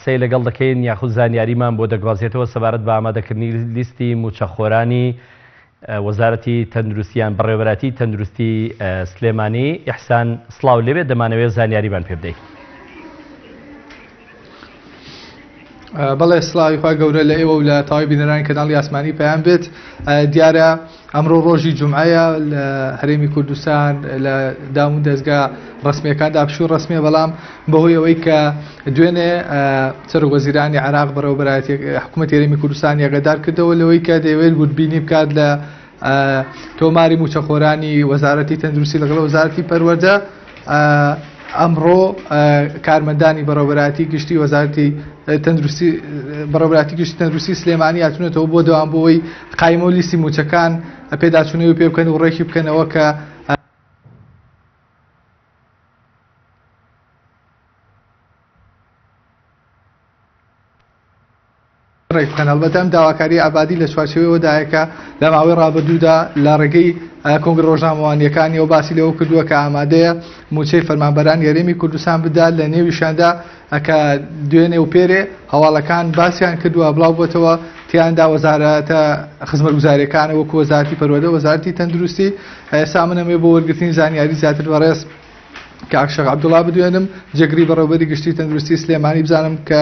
قسەی لەگەڵ دەکەین یاخود زانیاریمان بۆ دەگوازێتەوە سەبارەت بە ئامادەکردنی لیستی موچەخۆرانی وەزارەتی تەندروستیان بەڕێوەبەراتی تەندروستی سلێمانی. ئیحسان سڵاو لێبێت، دەمانەوێت زانیاریمان پێ بدەیت. بەڵێ سڵاوی خوا گەورە لە ئێوە و لە تاوای بینەرانی کەناڵی ئاسمانی پەیام بێت. دیارە ئەمڕۆ ڕۆژی جومعەیە لە هەرێمی کوردستان لە دام و دەستگا ڕسمیەکاندا پشوو ڕسمیە، بەڵام بەهۆی ئەوەی کە دوێنێ سەرۆکوەزیرانی عێراق بەڕێوەبەراتی حکوومەتی هەرێمی کوردستان یاگەدار کردەوە لەوەی کە دەیەوێت گورتبینی بکات لە تۆماری موچەخۆرانی وەزارەتی تەندروستی لەگەڵ وەزارەتی پەروەردە. ئەمڕۆ کارمەندانی بەڕێوەبەراتی گشتی وەزارەتی تەندروستی بەڕێوەبەراتی گشتی تەندروستی سلێمانی هاتوونەتەوە بۆ دەوامبووەوەی قایمە و لیستی موچەکان پێداچوونەوە پێ بکەن و ڕێکی بکەنەوە کە بەدەم داواکاری ئابادی لە چوارچێوەیەوەدایەکە لە ماوەی ڕابردوودا لە ڕێگەی کۆنگرە ڕۆژنامەوانیەکانی ئەو باسی لەوە کردووە کە ئامادەیە موچەی فەرمانبەرانی هەرێمی کوردستان بدات لە نێویشاندا کە دوێنێ و پێرێ هەواڵەکان باسییان کردووە بڵاو بۆتەوە تیاندا وەزارەتە خزمەتگوزاریەکانە وەکو وەزارەتی پەروەردە وەزارەتی تەندروستی. ئێستا منەمێ بۆ وەرگرتنی زانیاری زیاتر بەڕێز کاک شێخ عەبدوڵڵا بدوێنم جێگری بەڕێوەبەری گشتی تەندروستی سلێمانی بزانم کە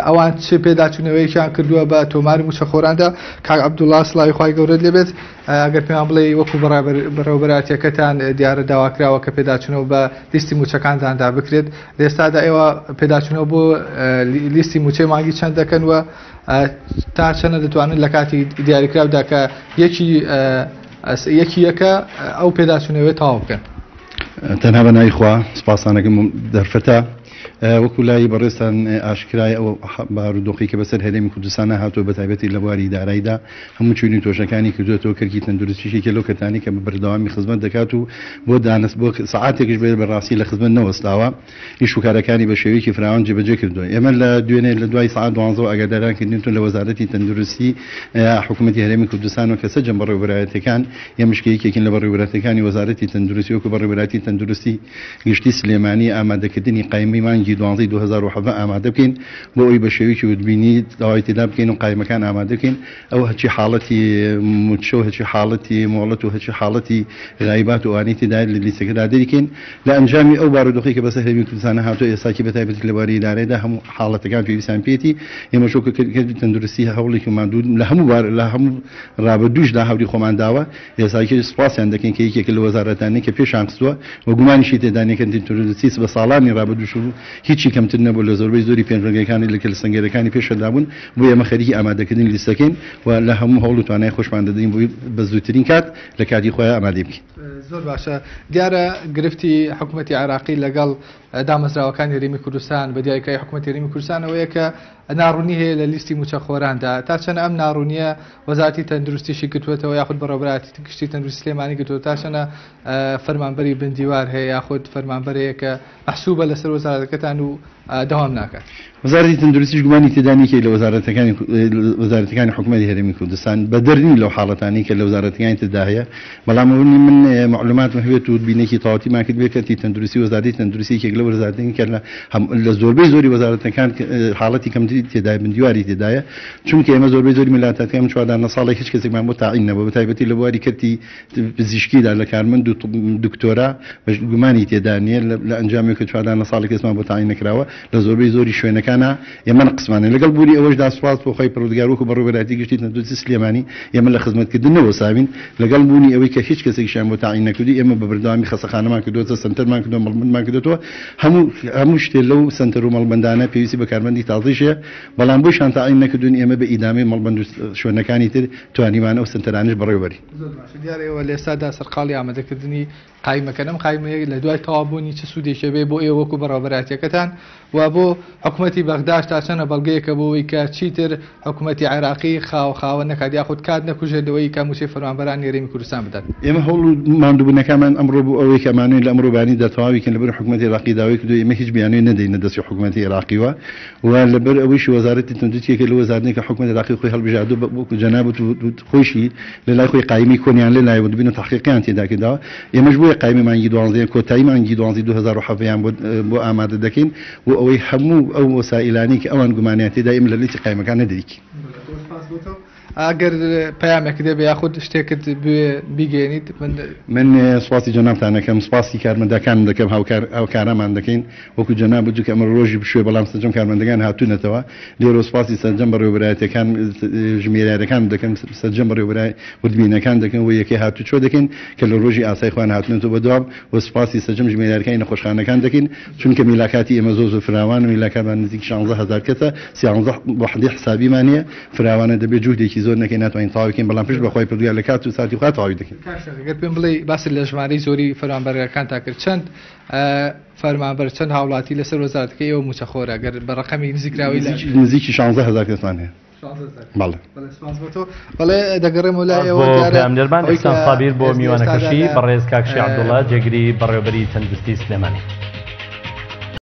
ئەوان چه پێداچوونەوەیەکیان کردووە بە تۆماری موچەخۆراندا. کاک عەبدوڵڵا سڵاوی خوای گەورەت لێبێت، ئەگەر پێمان بڵێ وەکو بەڕێوەبەراتیەکەتان دیارە داواکراوە کە پێداچوونەوە بە لیستی موچەکانتاندا بکرێت، لێستادا ئێوە پێداچوونەوە بۆ لیستی موچەی مانگی چەند دەکەن و تا چەنە دەتوانن لە کاتی دیاریکراودا کە یەکی یەکە ئەو پێداچوونەوەی تەواو بکەن؟ تەنها بە ناوی خوا سپاسانەکەم دەرفەتە وەکو لای بەڕێستان ئاشکرای ئەو بارودۆخی کە بەسەر هەرێمی کوردستانە هاتووە بە تایبەتی لە بواری داراییدا هەموو چوینی تۆشەکانی کردوێتەوە کەرکی تەندروستیشی کە لەو کەتانی کە بە بەردەوامی خزمەت دەکات و بۆ دانست بۆ سەعاتێکیش بێت بەڕاستی لە خزمەت نەوەستاوە ئیش و کارەکانی بە شێوەیەکی فراوان جێبەجێ کردووە. ئێمە لە دوێنێ لە دوای سەعات 12 ئاگاداران کردنتون لە وەزارەتی تەندروستی حکوومەتی هەرێمی کوردستان و کە سەرجەم بەڕێوەبەرایەتەکان یەمشکەیەکێکین لە بەڕێوەبەرەتەکانی وەزارەتی تەندروستی وەکو بەڕێوەبەراتی تەندروستی گشتی سلێمانی ئامادەکردنی قایمەی مانگی 2017 ئامادە بکەین بۆ ئەوی بە شێوەیەکی وتبینی داوای تێدا بکەین و قایمەکان ئامادە بکەین. ئەو هەچی حاڵەتی موچە و هەچی حاڵەتی مۆڵەت و هەچی حاڵەتی غایبات و ئەوانەی تێدا لە لیستەکەدا دەریکەین لە ئەنجامی ئەو بارودۆخی کە بەسەر هەرێمی کوردستانە هاتووە ئێستاکی بە تایبەتی لە بواری ئیدارەیەدا هەموو حاڵەتەکان پێویستیان پێێتی. ئێمە شۆکەکردنی تەندروستی هەوڵێکی ماندوو لە هەموو ڕابردووشدا هەوری خۆمان داوە. ئێستاکی سوپاسیان دەکەین کە یەکێک لە وەزارەتانی کە پێشان خستووە و گومانیشی تێدانێکن تەندروستی بە ساڵانی ڕابردووش هیچی کەمتر نەبوو لە زۆربەی زۆری پێنجڕێگەکانی لە سنگەرەکانی پێشەدابوون بۆ ئێمە خەریکی ئامادەکردنی لیستەکەین و لە هەموو هەوڵ و توانای خۆشمان دەدەین بۆی بە زووترین کات لە کاتی خۆیان ئامادە بکەین. زۆر باشە. دیارە گرفتی حکوومەتی عێراقی لەگەڵ دامەزراوەکانی هەرێمی کوردستان بە دیاریکاری حکوومەتی هەرێمی کوردستانەوەیە کە ناڕوونی هەیە لە لیستی موچەخۆراندا. تا چەنە ئەم ناڕوونیە وەزارەتی تەندروستیشی کردوێتەوە یاخود بەڕێوەبەراتی گشتی تەندروستی سلێمانی کردووە، تا چەنە فەرمانبەری بندیوار هەیە یاخود فەرمانبەرەیە کە مەحسوبە لەسەر وەزارەتەکەتان و دەوام ناکات؟ وەزارەتی تەندروستیش گومانی تێدانیکەی لە وەزارەتەکانی حکوومەتی هەرێمی کوردستان بە دەرنی لەو حاڵەتانی کە لە وەزارەتەکانی تێدا هەیە، بەڵام ئەوەی من معلوماتم هەبێت و بینێکی تەواویمان کرد بێت تەندروستی وەزارەتی تەندروستی یەکێک لە وەزارەتانی کە لە زۆربەی زۆری وەزارەتەکان حاڵەتی کەمتری تێدای بندیواری تێدایە، چونکە ئێمە زۆربەی زۆری ملاتەکان چواردانە ساڵێک هیچ کەسێکمان بۆ تاعین نەبووە بە تایبەتی لە بواری کەرتی پزیشکیدا لە کارمەند و دکتۆرا بە گومانی تێدا نیە لە ئەنجامی کە چواردانە ساڵێک کەسمان بۆ تاعین نەکراوە لە زۆربەی زۆری شوێنەکانە ئێمە نەقسمانە. لەگەڵ بوونی ئەوەشدا سوپاس بۆ خۆی پەروەردگار وەکو بەڕێوەبەراتی گشتی تەندروستی سلێمانی ئێمە لە خزمەتکردنەوە ساوین، لەگەڵ بوونی ئەوەی کە هیچ کەسێکیشیان بۆ تاعین نەکردی ئێمە بە بەردەوامی خەسەخانەمان کردووەتە سنتەرمان کردووە مەڵبندمان کردوێتەوە. هەموو شتێ لەو سنتەر و مەڵبەندانە پێویستی بە کارمەندی تازیشەیە، بەڵام بۆیشان تاعین نەکردوون ئێمە بە ئیدامەی مەڵبەند و شوێنەکانی تر توانیمان ئەو سنتەرانش بەڕێوەبەری. دیارەوە لە ئێستادا سەرقاڵی ئامادەکردنی قایمەکەنم قایمەیە لە دوای تەوابوونی چه سوودێکە بێ بۆ ئێوە وەکو بەڕێوەبەراتیەکەتان و بۆ حکوومەتی بەغداد تا چەنە بەڵگەیەکە بۆەوەی کە چیتر حکوومەتی عێراقی خاوە نەکات یاخود کات نەکوژێتەوەی کە موچەی فەرمانبەرانی هەرێمی کوردستان بدات. ئێمە هەوڵ ماندووبوونەکەمان ئەمڕۆ بوو ئەوەی کەمانوی لە ئەمڕۆبانی دەتەواویکەن لەبەر حکوومەتی عێراقی داوای کردو ئێمە هیچ بیانوی نەدەین دەستی حکوومەتی عێراقیوە و لەبەر ئەوەیشی وەزارەتی تەندروستیەکە لە وەزارەتێک کە حکوومەتی عێراقی خۆی هەڵبژاردووە بۆ جەنابەت خۆشی لە لای خۆی قایمی کۆنیان لە لایەوە دەبینە تەحقیقیان تێدا کرداوە. ئێمەش بۆیە قایمی مانگی 12 کۆتایی مانگی 2017 بۆ ئامادە دەکەین و ئەوەی هەموو ئەو وسائلانی کە ئەوان گومانیاتیدا ئێمە لە لیستی قایمەکان نەدەیکی. ئەگەر پەیامێک دەبێ یاخود شتێکت بیگەێنیت من سواسی جەنابتان دەکەم سپاسی کارمەندەکان دەکەم هاوکارەمان دەکەین وەکو جەناب بجوو کە ئەمە ڕۆژی بشوێ بەڵام سەرجەم کارمەندەکان هاتوونەتەوە لێرە سپاسی سەرجەم بەڕێوەبەرایەتەکان ژمێرارەکان دەکەم سەرجەم بەڕێوەبەرای وردبینەکان دەکەن و یەکەی هاتوو چۆ دەکەین کە لە ڕۆژی ئاسای خوان هاتوونەتەوە بەدوام و سپاسی سەرجەم ژمێرارەکانی نەخۆشخانەکان دەکەین چونکە میلاکاتی ئێمە زۆر فراوان و میلاکاتمان نزیک 16,000 کەسە 13 وحدەی حسابیمان هەیە فراوانە دەبێت جوودێکی زۆر نەکەین ناتوانین تاویکەین بەڵام پێش بەخوای پردووە لە کات و ساتی خوا تاوی دەکەین. ئەگەر پێم بڵێ باسی لە ژمارەی زۆری فەرمانبەرەکان تا کرد چەند فەرمانبەر چەند هاوڵاتی لەسەر وەزارەتەکەی ئێوە موچەخۆرە گەر بە ڕقەمی نزیکراوی نزیکی 16,000 کەسمان هەیە. بەڵێ دەگەڕێم و لای ئێوە دەرمان ئەحسان سابیر بۆ میوانەکەشی بەڕێز کاکشی عەبدوڵڵا جێگری بەڕێوەبەری تەندروستی سلێمانی.